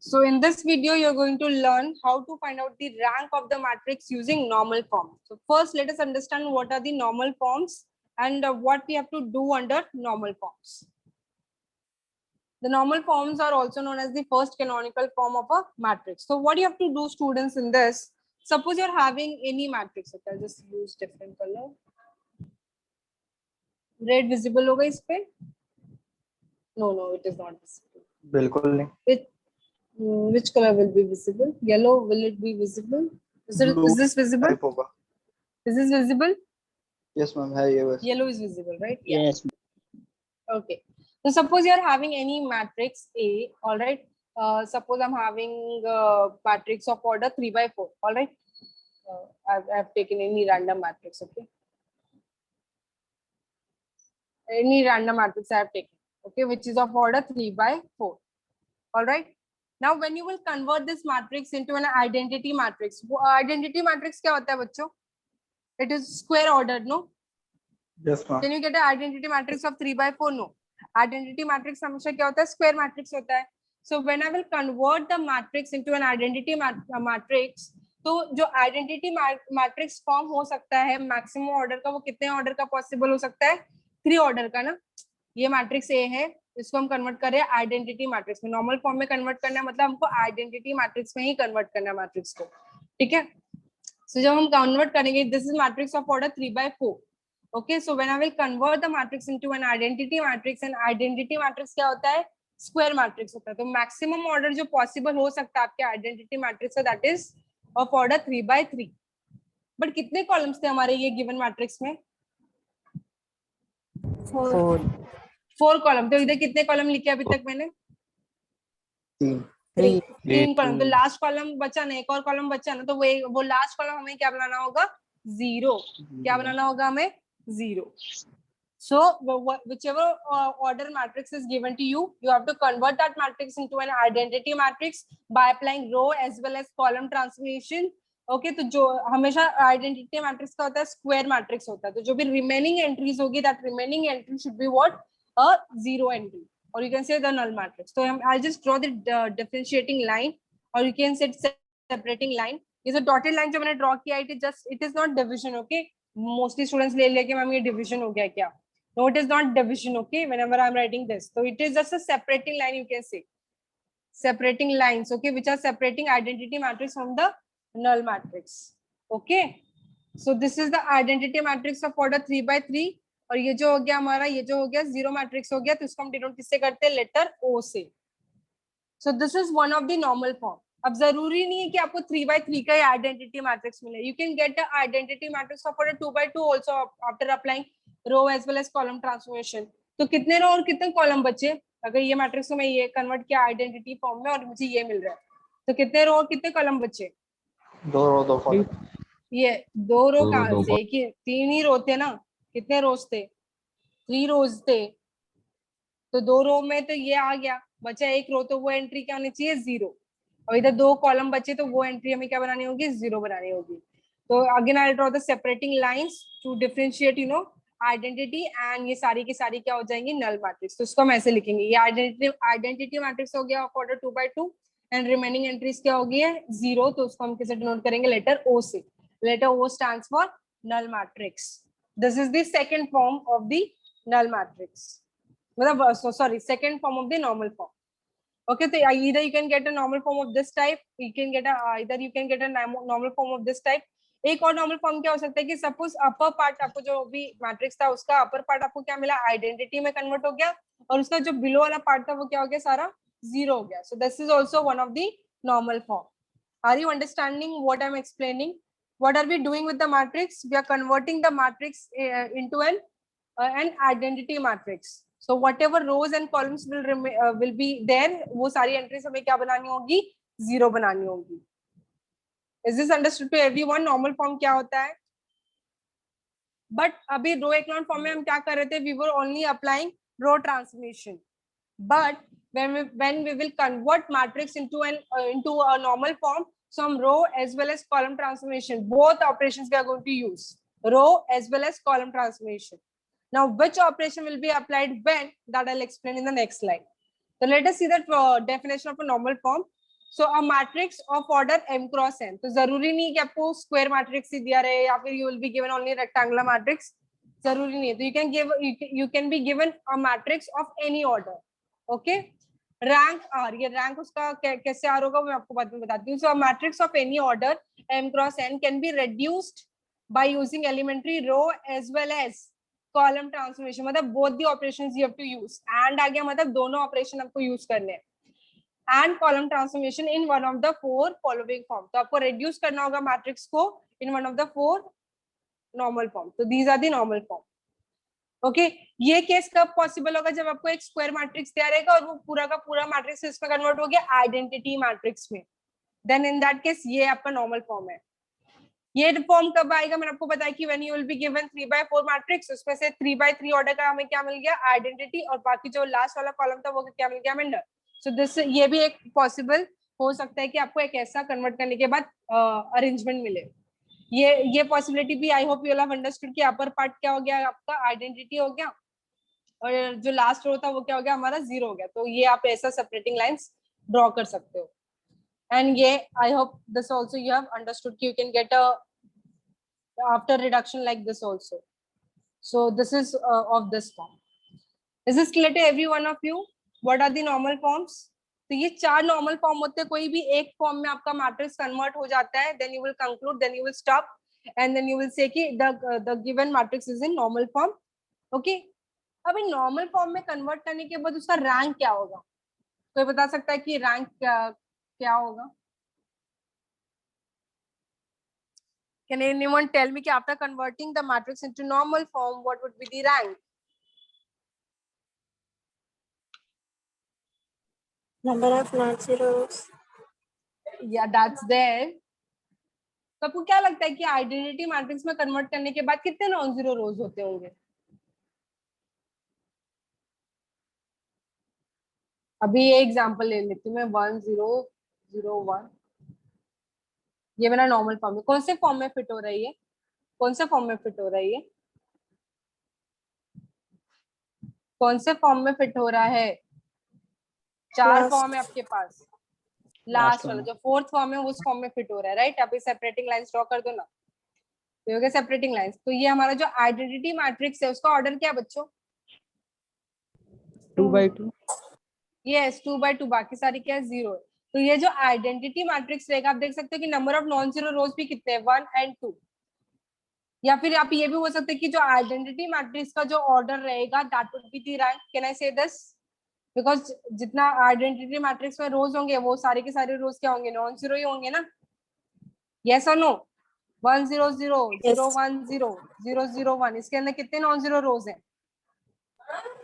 So in this video, you're going to learn how to find out the rank of the matrix using normal form. So first, let us understand what are the normal forms and what we have to do under normal forms. The normal forms are also known as the first canonical form of a matrix. So what you have to do, students, in this, suppose you're having any matrix. Okay, I'll just use different color. Red visible hoga is pe? No, it is not visible. बिल्कुल नहीं. Which color will be visible? Yellow, will it be visible? Is this visible? होगा. Is this visible? Yes, ma'am. है ये बस. Yellow is visible, right? Yes. Okay. So suppose you are having any matrix A, all right? Suppose I'm having a matrix of order 3 by 4, all right? I've taken any random matrix, okay? Any random matrix I have taken, okay, which is of order 3 by 4, all right? Now, when you will convert this matrix into an identity matrix, identity matrix क्या होता है बच्चों? It is square ordered, no? Yes, ma'am. Can you get an identity matrix of 3 by 4? No. Identity matrix हमेशा क्या होता है? Square matrix होता है. So when I will convert the matrix into an identity matrix, तो जो identity matrix form हो सकता है maximum order का, वो कितने order का possible हो सकता है? 3 order का ना. ये matrix A है, इसको हम convert कर रहे हैं identity matrix में. Normal form में convert करना है मतलब हमको identity matrix में ही convert करना है matrix को. ठीक है? So जब हम convert करेंगे, this is matrix of order 3 by 4. Okay, so when I will convert the matrix into an identity matrix, and identity matrix क्या होता है? Square matrix होता है. तो maximum order जो possible हो सकता है आपके identity matrix का, that is of order 3 by 3. But कितने columns थे हमारे ये given matrix में? 4 column. तो इधर कितने column लिखे अभी तक मैंने? 3 column. तो लास्ट कॉलम बचा ना, एक और कॉलम बचा ना, तो वो लास्ट कॉलम हमें क्या बनाना होगा? 0. क्या बनाना होगा हमें? 0. So whichever order matrix is given to you, you have to convert that matrix into an identity matrix by applying row as well as column transformation. Okay, तो जो हमेशा identity matrix का होता है square matrix होता है. तो जो भी remaining entries होगी, that remaining entry should be what? A 0 entry. Or you can say the null matrix. So I'll just draw the differentiating line, or you can say separating line. Is a dotted line जो मैंने draw किया, it is not division, okay? Mostly students ले लेके ma'am ये division हो गया क्या? No, it is not division, okay? Whenever I'm writing this, so it is just a separating line, you can say separating lines, okay, which are separating identity matrix from the null matrix, okay? So this is the identity matrix of order 3 by 3. और ये जो हो गया हमारा, ये जो हो गया 0 मैट्रिक्स हो गया, तो इसको हम डिनोट किससे करते हैं? लेटर O से. So this is one of the normal form. अब जरूरी नहीं है कि आपको 3 by 3 का ही आइडेंटिटी मैट्रिक्स मिले. You can get the identity matrix of order 2 by 2 also after applying row as well as column transformation. तो कितने रो और कितने कॉलम बचे? अगर ये मैट्रिक्स को मैं ये कन्वर्ट किया आइडेंटिटी फॉर्म में और मुझे ये मिल रहा है, तो कितने रो और कितने कॉलम बचे? 2 रो 2 कॉलम. ये 2 रो कहाँ से? 3 ही रो थे ना. कितने रोज थे? 3 रोज थे. तो 2 रो में तो ये आ गया, बचा एक रो, तो वो एंट्री क्या होनी चाहिए? 0. और इधर 2 कॉलम बचे, तो वो एंट्री हमें क्या बनानी होगी? 0 बनानी होगी. तो again I draw the separating lines to differentiate identity, and ये सारी की सारी क्या हो जाएंगी? Null matrix. तो इसको हम ऐसे लिखेंगे, ये आइडेंटिटी मैट्रिक्स हो गया of order 2 by 2, and remaining entries क्या होगी? 0. तो उसको हम किसे डिनोट करेंगे? लेटर O से. Letter O stands for null matrix. This is the second form of the null matrix. Second form of the normal form. Okay, so either you can get a normal form of this type, you can get a normal form of this type. एक और normal form क्या हो सकता है कि suppose upper part आपको जो भी matrix था उसका upper part आपको क्या मिला? Identity में convert हो गया, और उसका जो below वाला part था वो क्या हो गया? सारा 0 हो गया. So this is also one of the normal form. Are you understanding what I'm explaining? What are we doing with the matrix? We are converting the matrix into an identity matrix. So whatever rows and columns will be there, वो सारी entries हमें क्या बनानी होगी? 0 बनानी होगी. Is this understood to everyone? Normal form क्या होता है? But अभी row echelon form में हम क्या कर रहे थे? We were only applying row transformation. But when we will convert matrix into a normal form, some row as well as column transformation, both operations we are going to use, row as well as column transformation. Now which operation will be applied when, that I'll explain in the next slide. So let us see the definition of a normal form. So a matrix of order m cross n, तो जरूरी नहीं कि आपको square matrix ही दिया रहे या फिर you will be given only rectangular matrix, जरूरी नहीं है. तो you can be given a matrix of any order. Okay, rank r, ये रैंक उसका कैसे आर होगा वो मैं आपको बाद में बताती हूँ. So matrix of any order m cross n can be reduced by using elementary row as well as column transformation. मतलब both the operations you have to use. and आ गया, मतलब दोनों ऑपरेशन आपको यूज करने हैं. and column transformation in one of the four following form. तो आपको reduce करना होगा मैट्रिक्स को in one of the four normal form. तो these are the normal form. Okay, ये केस कब पॉसिबल होगा? जब आपको एक स्क्वायर मैट्रिक्स दिया रहेगा और वो पूरा का पूरा मैट्रिक्स इसमें कन्वर्ट हो गया आइडेंटिटी मैट्रिक्स में, देन इन दैट केस ये आपका नॉर्मल फॉर्म है. ये फॉर्म कब आएगा? मैंने आपको बताया कि when you will be given 3/4 matrix, उसमें से 3/3 ऑर्डर का हमें क्या मिल गया? आइडेंटिटी, और बाकी जो लास्ट वाला कॉलम था वो क्या मिल गया? मेंडर. सो दिस, ये भी एक पॉसिबल हो सकता है कि आपको एक ऐसा कन्वर्ट करने के बाद अरेंजमेंट मिले. ये पॉसिबिलिटी भी I hope you have understood कि अपर पार्ट क्या हो गया आपका? आइडेंटिटी हो गया, और जो लास्ट रो था वो क्या हो गया हमारा? 0 हो गया. तो ये आप ऐसा सेपरेटिंग लाइंस ड्रॉ कर सकते हो. एंड ये I hope this also you have understood कि you can get a after reduction like this also. So this is of this form. Is this clear to every one of you? What are the normal forms? तो ये 4 normal form होते हैं. कोई भी एक form में आपका matrix convert हो जाता है, then you will conclude, then you will stop, and then you will say कि the given matrix is in normal form. Okay, अब इन नॉर्मल फॉर्म में कन्वर्ट करने के बाद उसका रैंक क्या होगा? कोई बता सकता है कि रैंक क्या होगा? Can anyone tell me कि after converting the matrix into normal form, what would be the rank? Number of non-zeros. Yeah, that's there. तो आपको क्या लगता है कि आइडेंटिटी मैट्रिक्स में कन्वर्ट करने के बाद कितने नॉन जीरो रोज होते होंगे? अभी ये एग्जांपल ले लेती हूँ मैं, 1 0 0 1. ये मेरा नॉर्मल फॉर्म है. कौन से फॉर्म में फिट हो रही है? कौन से फॉर्म में फिट हो रही है? कौन से फॉर्म में फिट हो रहा है? 4 फॉर्म है आपके पास. लास्ट वाला जो 4th फॉर्म है उस फॉर्म में फिट हो रहा है, राइट? अभी सेपरेटिंग लाइंस ड्रॉ कर दो ना. तो हो गया सेपरेटिंग लाइंस. तो ये हमारा जो आइडेंटिटी मैट्रिक्स है उसका ऑर्डर क्या बच्चों? 2/2. यस, 2/2. बाकी सारी क्या है? 0 है. तो ये जो आइडेंटिटी मैट्रिक्स रहेगा, आप देख सकते हो कि नंबर ऑफ नॉन जीरो रोज भी कितने हैं? 1 and 2. या फिर आप ये भी हो सकता है कि जो आइडेंटिटी मैट्रिक्स का जो ऑर्डर रहेगा that would be the rank. Can I से दिस? बिकॉज जितना आइडेंटिटी मैट्रिक्स में रोज होंगे वो सारे के सारे रोज क्या होंगे? नॉन जीरो ही होंगे ना. यस और नो? 1 0 0 0 1 0 0 0 1, इसके अंदर कितने नॉन जीरो रोज हैं?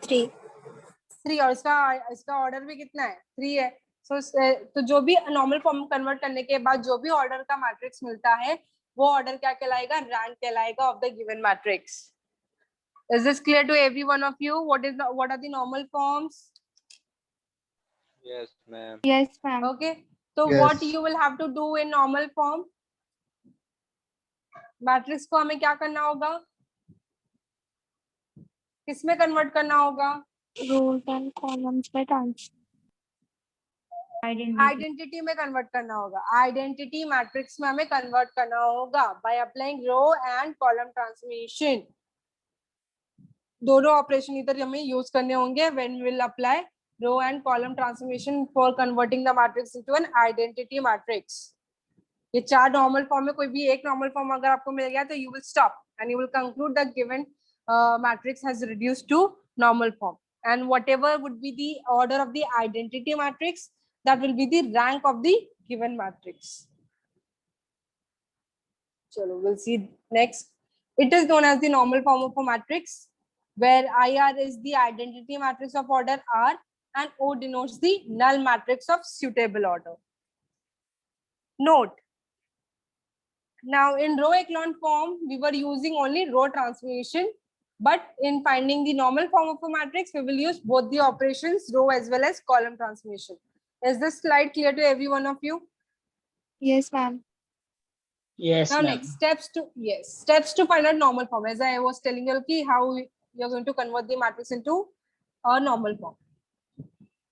3. और इसका ऑर्डर भी कितना है? 3 है. तो जो भी नॉर्मल फॉर्म कन्वर्ट करने के बाद जो भी ऑर्डर का मैट्रिक्स मिलता है वो ऑर्डर क्या कहलाएगा? रैंक कहलाएगा of the given matrix. Is this clear to every one of you? What are the normal forms? Yes, ma'am. Yes, ma'am. Okay. So Yes. what you will have to do in normal form? Matrix को हमें क्या करना होगा? किसमें convert करना होगा? Rows and columns by transform. Identity में convert करना होगा. आइडेंटिटी मैट्रिक्स में हमें कन्वर्ट करना होगा by applying row and column transformation. दोनों ऑपरेशन इधर हमें यूज करने होंगे when we will apply row and column transformation for converting the matrix into an identity matrix. ये 4 नॉर्मल फॉर्म में कोई भी एक नॉर्मल फॉर्म अगर आपको मिल गया तो you will stop and you will conclude the given matrix has reduced to normal form. And whatever would be the order of the identity matrix, that will be the rank of the given matrix. Chalo, we'll see next. It is known as the normal form of a matrix, where IR is the identity matrix of order R and O denotes the null matrix of suitable order. Note, now in row echelon form we were using only row transformation, but in finding the normal form of a matrix we will use both the operations row as well as column transformation. Is this slide clear to every one of you? Yes, ma'am. Yes, Now ma'am. next steps to find out normal form. As I was telling you, how you're going to convert the matrix into a normal form.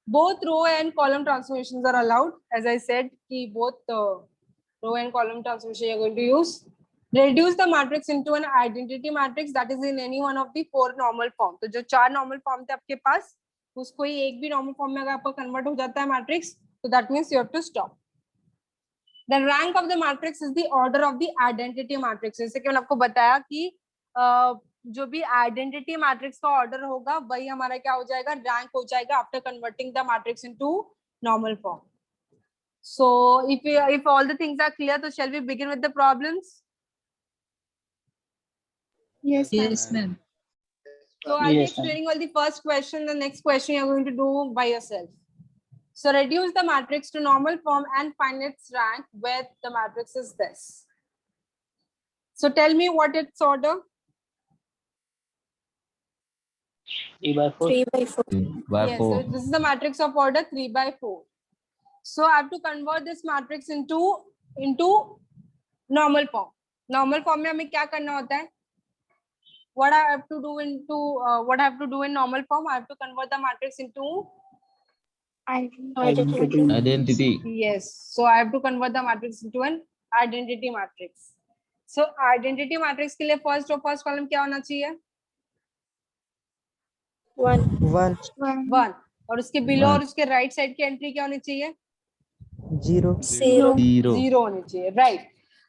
both row and column transformations are allowed. As I said, कि both row and column transformation you're going to use. Reduce the matrix into an identity matrix that is in any one of the 4 normal form. तो जो 4 normal form थे आपके पास, उसको ही एक भी normal form में अगर आपका convert हो जाता है matrix, तो that means you have to stop. The rank of the matrix is the order of the identity matrix. जैसे कि मैंने आपको बताया कि जो भी आइडेंटिटी मैट्रिक्स का ऑर्डर होगा वही हमारा क्या हो जाएगा, रैंक हो जाएगा after converting the matrix into normal form. So if all the things are clear, so shall we begin with the problems? Yes, ma'am. Yes, ma'am. So I'll be Yes, ma'am. explaining all the first question. The next question you're going to do by yourself. So reduce the matrix to normal form and find its rank where the matrix is this. So tell me what its order. 3 by 4. 3 by 4. By Yes, 4. so this is the matrix of order 3 by 4. So I have to convert this matrix into normal form. Normal form में हमें क्या करना होता है? What I have to do in normal form? I have to convert the matrix into Identity. Identity. yes. So I have to convert the matrix into an identity matrix. So identity matrix के लिए first और first column क्या होना चाहिए? 1. 1 1. और उसके below One. और उसके right side की entry क्या होनी चाहिए? 0 0. 0. 0 होनी चाहिए, right?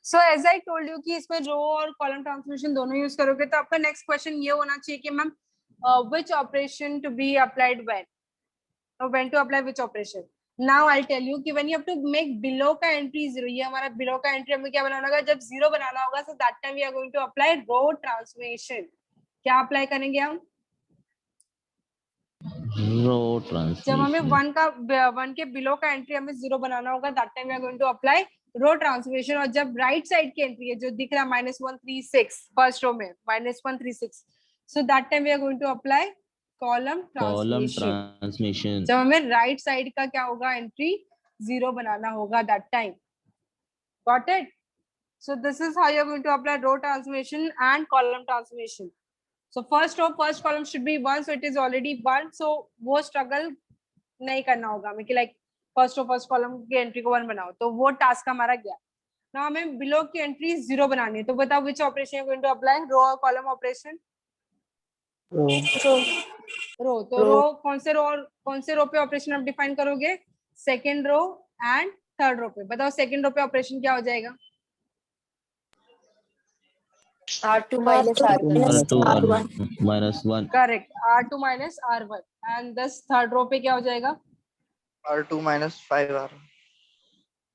So as I told you कि इसमें रो और कॉलम ट्रांसफॉर्मेशन दोनों यूज करोगे तो आपका नेक्स्ट क्वेश्चन ये होना चाहिए कि ma'am which operation to be applied when or when to apply which operation. Now I'll tell you कि when you have to make below का entry 0, ये हमारा below का entry हमें क्या बनाना होगा, जब 0 बनाना होगा, so that time we are going to apply row transformation. क्या अप्लाई करेंगे हम? Row जब हमें transformation. 1 के बिलो का एंट्री हमें 0 बनाना होगा, that time we are going to apply row transformation. और जब राइट साइड की एंट्री है जो दिख रहा है -136 फर्स्ट रो में -136, so that time we are going to apply column Column transformation. transmission. जब हमें राइट साइड का क्या होगा, एंट्री 0 बनाना होगा, that time. Got it? So this is how you're going to apply row transformation and column transformation. So first row, first column should be 1, so it is already 1. So वो struggle नहीं करना होगा हमें कि like first row, first column की entry को 1 बनाओ, तो वो task हमारा गया. Now हमें below की entry 0 बनानी है, तो बताओ which operation you're going to apply? Row or column operation? Row. तो row कौन से row पे operation आप define करोगे? Second row and third row पे. बताओ second row पे operation क्या हो जाएगा? R2 minus R2 R1. minus 1. Correct. R2 minus R1. And this third row पे क्या हो जाएगा? R2 minus 5R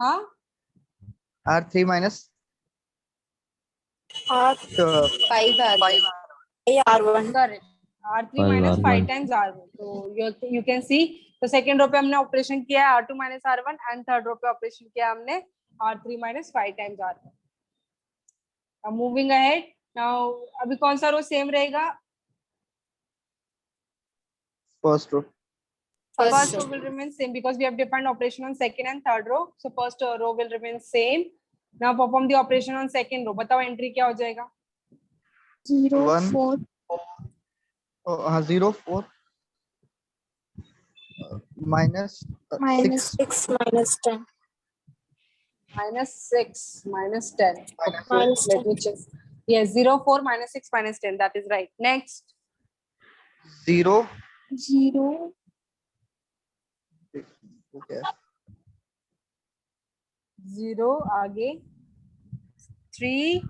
हाँ? R3 minus R5 R1. Correct. R3 5 minus 5 R1. times R1. So you can see. तो second row पे हमने operation किया है R2 minus R1 and third row पे ऑपरेशन किया हमने R3 minus 5 times R1. Now moving ahead. Now अभी कौन सा रो सेम रहेगा? first row First row will remain same because we have defined operation on second and third row. So first row will remain same. Now perform the operation on second row. बताओ entry क्या हो जाएगा? 0, 1 4. 0 4 minus Minus 6 minus 10. -6 minus 10. Okay, Minus let me check. Yes, 0 4 minus 6 minus 10. That is right. Next. 0 0. okay 0 आगे 3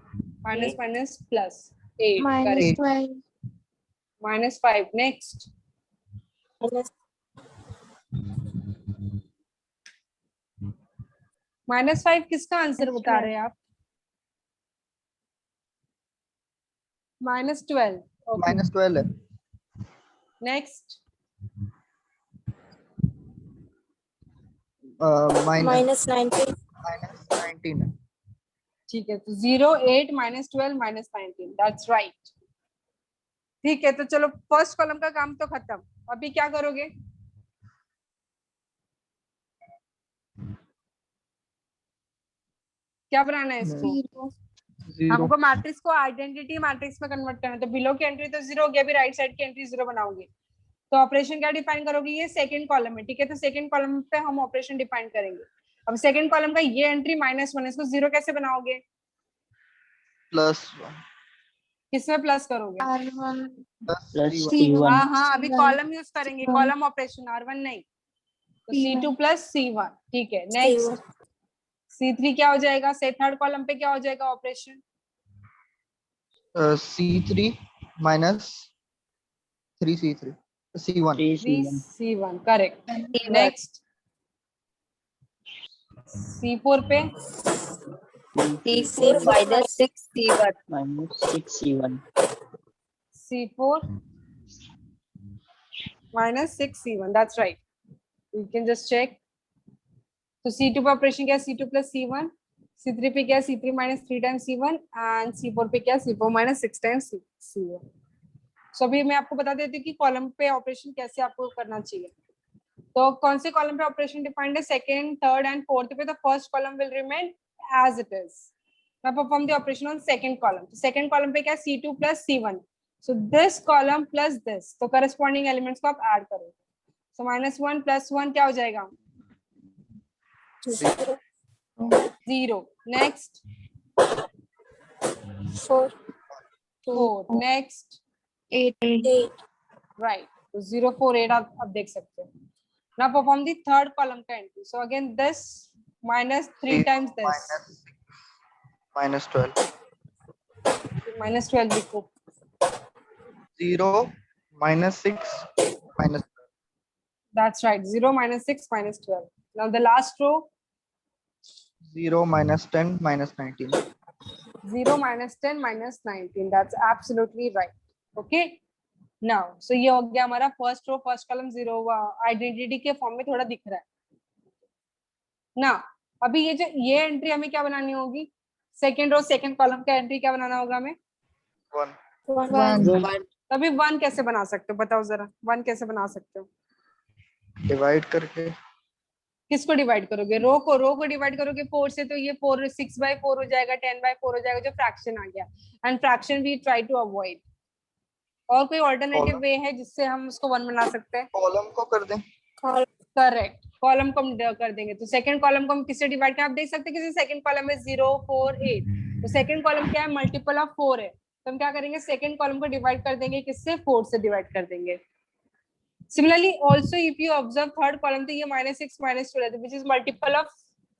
minus minus plus 8. Minus Correct. 12. Minus 5. Next. Minus -5 किसका answer बता रहे हैं आप? -12. Okay. minus 12 है Next. minus 19. minus 19 है ठीक है, तो 0 8 minus 12 minus 19. That's right. ठीक है, तो चलो फर्स्ट कॉलम का काम तो खत्म. अभी क्या करोगे? क्या बनाना है इसको? 0. 0 हमको मैट्रिक्स को आइडेंटिटी मैट्रिक्स में कन्वर्ट करना है, तो बिलो की एंट्री तो 0 हो गया, अभी राइट साइड की एंट्री 0 बनाओगे. तो ऑपरेशन क्या डिफाइन करोगे, ये सेकंड कॉलम है, ठीक है, तो सेकंड कॉलम पे हम ऑपरेशन डिफाइन करेंगे। अब सेकंड कॉलम का ये एंट्री -1, इसको 0 कैसे बनाओगे, +1 किसमें प्लस करोगे? R1 plus C1 C1 हाँ हाँ, अभी C1 कॉलम यूज करेंगे, C1 कॉलम ऑपरेशन, R1 नहीं, तो C2 + C1, ठीक है। नेक्स्ट C3 क्या हो जाएगा, से थर्ड कॉलम पे क्या हो जाएगा operation? C3 -3C3 C1 3C1 3C1, correct. Next C4 पे C4 -6C1 -6C1 C4 -6C1, that's right, you can just check। तो C2 पे ऑपरेशन क्या है, C2 + C1, C3 पे क्या है, C3 -3 times C1, and C4 पे क्या है, C4 -6 टाइम्स C1। सो अभी मैं आपको बता देती हूँ कि कॉलम पे ऑपरेशन कैसे आपको करना चाहिए। तो कौन से कॉलम पे ऑपरेशन डिफाइंड है, सेकंड, थर्ड एंड फोर्थ पे, तो first column will remain as it is. Now perform the operation on second column. तो second column पे क्या है, C2 + C1, so this column plus this, तो corresponding elements को आप ऐड करो, so -1 + 1 क्या हो जाएगा, 0। नेक्स्ट 4 4, नेक्स्ट 8 राइट, तो 0 4 8 आप देख सकते हो। Now perform the third column का entry, so again this -3 times this, -12 -12 लिखो, 0 -6 -12 that's right, 0 -6 -12। Now the last row, 0 -10 -19 0 -10 -19, that's absolutely right, okay। now so ये हो गया हमारा first row, first column 0 identity के फॉर्म में थोड़ा दिख रहा है ना। अभी ये एंट्री हमें क्या बनानी होगी, सेकंड रो सेकंड कॉलम का एंट्री क्या बनाना होगा हमें, 1 तो अभी 1 कैसे बना सकते हो, बताओ जरा, 1 कैसे बना सकते हो, डिवाइड करके किसको डिवाइड करोगे, रो को डिवाइड करोगे 4 से, तो ये 4 6/4 हो जाएगा, 10/4 हो जाएगा, जो फ्रैक्शन आ गया, and fraction we try to avoid. और कोई ऑल्टरनेटिव वे है जिससे हम उसको 1 बना सकते हैं, कॉलम को कर दें करेक्ट, कॉलम को हम कर देंगे, तो सेकंड कॉलम को हम किससे डिवाइड करें, आप देख सकते हैं किसी सेकंड कॉलम में 0 4 8, तो सेकंड कॉलम क्या है, मल्टीपल ऑफ 4 है, तो हम क्या करेंगे, सेकंड कॉलम को डिवाइड कर देंगे किससे, 4 से डिवाइड कर देंगे। Similarly also if you observe third column, तो ये -6 -2 है, which is multiple of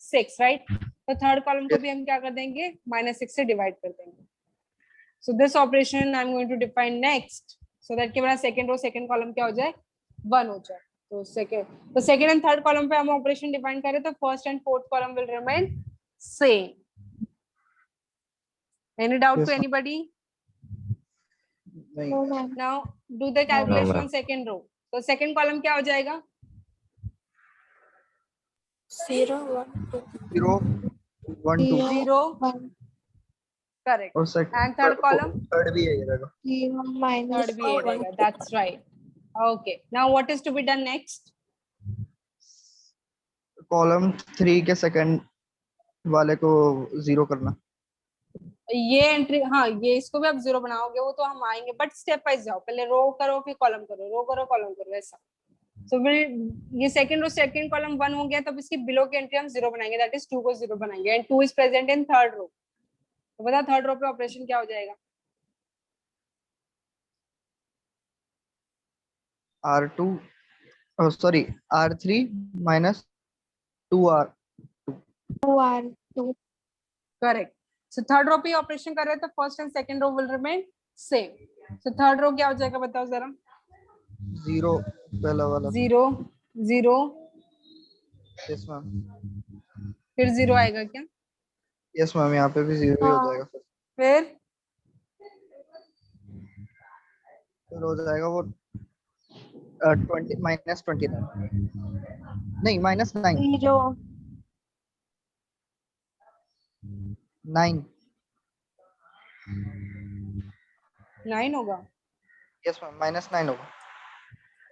6, right, तो थर्ड कॉलम को भी हम क्या कर देंगे, -6 से डिवाइड कर देंगे। So this operation I am going to define next, so that कि मेरा सेकंड रो सेकंड कॉलम क्या हो जाए, 1 हो जाए। तो सेकंड एंड थर्ड कॉलम पे हम ऑपरेशन डिफाइन करें, तो first and fourth column will remain same. Any doubt Yes, to ma'am. Anybody? नहीं now do the calculation on second row, तो सेकंड कॉलम क्या हो जाएगा, 0 1 2 0 1 2 0, 1 करेक्ट, और second and third column, third भी यही रहेगा 0 थर्ड भी ये रहेगा, that's right. Okay, now what is to be done next, column 3 के सेकंड वाले को 0 करना ये एंट्री, हाँ ये इसको भी आप 0 बनाओगे, वो तो हम आएंगे, बट स्टेप वाइज जाओ, पहले रो करो फिर कॉलम करो, रो करो कॉलम करो, ऐसा। सो विल ये सेकंड रो सेकंड कॉलम 1 हो गया, तब इसकी बिलो की एंट्री हम 0 बनाएंगे, दैट इज 2 को 0 बनाएंगे, and 2 is present in third row, तो बता थर्ड रो पे ऑपरेशन क्या हो जाएगा, R2 sorry R3 -2R 2 R2 correct. So third row पे ऑपरेशन कर रहे हैं, तो first and second row will remain same. So third row क्या हो जाएगा, बताओ जरा, 0 पहला वाला 0 0, यस मैम फिर 0 आएगा क्या, यस मैम यहाँ पे भी 0 ही हो जाएगा फिर हो जाएगा वो 20 -29 नहीं -9 0 9 9 होगा, यस मैम -9 होगा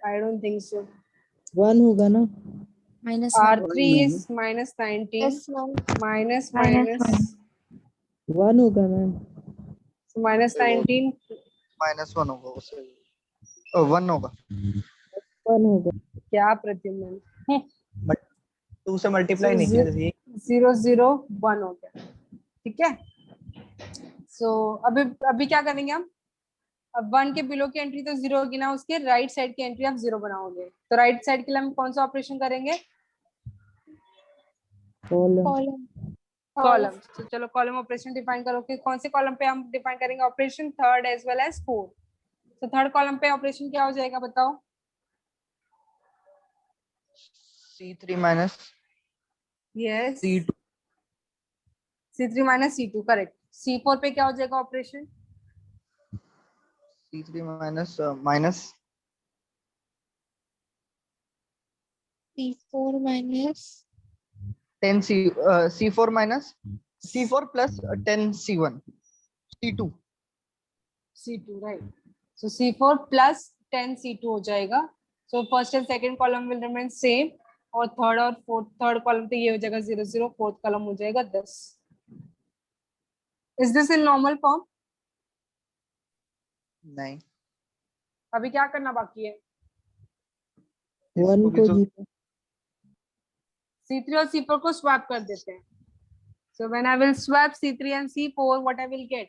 आई डोंट थिंक सो, 1 होगा ना, R3 is -19 yes ma'am minus -1 1 होगा मैम, so -19 -1 होगा उससे 1 होगा 1 होगा। क्या प्रद्युम्न 2 से मल्टीप्लाई So, नहीं किया ये 0 0 1 हो गया, ठीक है। सो अभी अभी क्या करेंगे हम, अब 1 के बिलो की एंट्री तो 0 होगी ना, उसके राइट साइड की एंट्री आप 0 बनाओगे, तो राइट साइड के लिए हम कौन सा ऑपरेशन करेंगे, कॉलम। column, column. तो चलो कॉलम ऑपरेशन डिफाइन करो कि कौन से कॉलम पे हम डिफाइन करेंगे operation, third as well as fourth. तो थर्ड कॉलम पे ऑपरेशन क्या हो जाएगा बताओ, C3 minus yes C2 C3 minus C2 correct. C4 पे क्या हो जाएगा operation, C3 minus minus C4 minus 10 C4 minus C4 plus 10 C1 C2 C2 right. So C4 plus 10 C2 हो जाएगा। So first and second column will remain same, और third और fourth, third column पे ये हो जाएगा 0 0, फोर्थ कॉलम हो जाएगा 10। Is this in normal form. नहीं अभी क्या करना बाकी है, 1 इसको भी को तो 0। C3 और C4 को स्वैप कर देते हैं। So when I will swap C3 and C4, what I will get?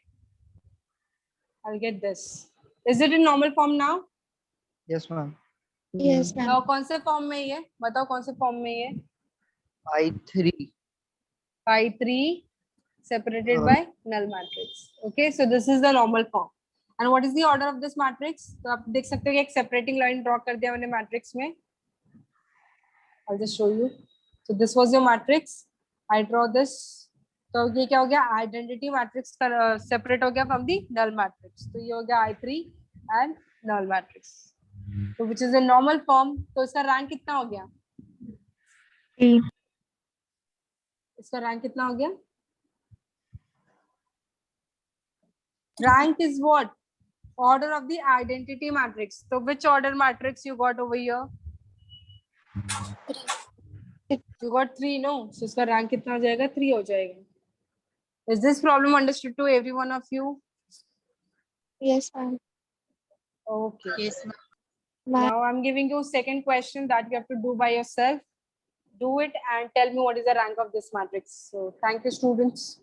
I'll get this. Is it in normal form now? Yes ma'am yes ma'am. Now कौन से फॉर्म में ये बताओ, कौन से फॉर्म में ये I3 I3 separated by null matrix. Okay, so this is the normal form. And what is the order of this matrix? तो आप देख सकते हो कि एक separating line draw कर दिया मैंने matrix में. I'll just show you. So this was your matrix. I draw this. तो ये क्या हो गया, आइडेंटिटी मैट्रिक्स सेपरेट हो गया फ्रॉम दी नल मैट्रिक्स, तो ये हो गया I3 एंड नल मैट्रिक्स, तो which is in normal form. तो इसका रैंक कितना हो गया, 3. इसका रैंक कितना हो गया, rank is what, order of the identity matrix. So which order matrix you got over here, you got 3 no, so इसका रैंक कितना हो जाएगा, 3 हो जाएगा। Is this problem understood to every one of you? Yes ma'am. Okay. Yes, ma'am. Ma'am. Now I'm giving you second question that you have to do by yourself. Do it and tell me what is the rank of this matrix. So thank you students.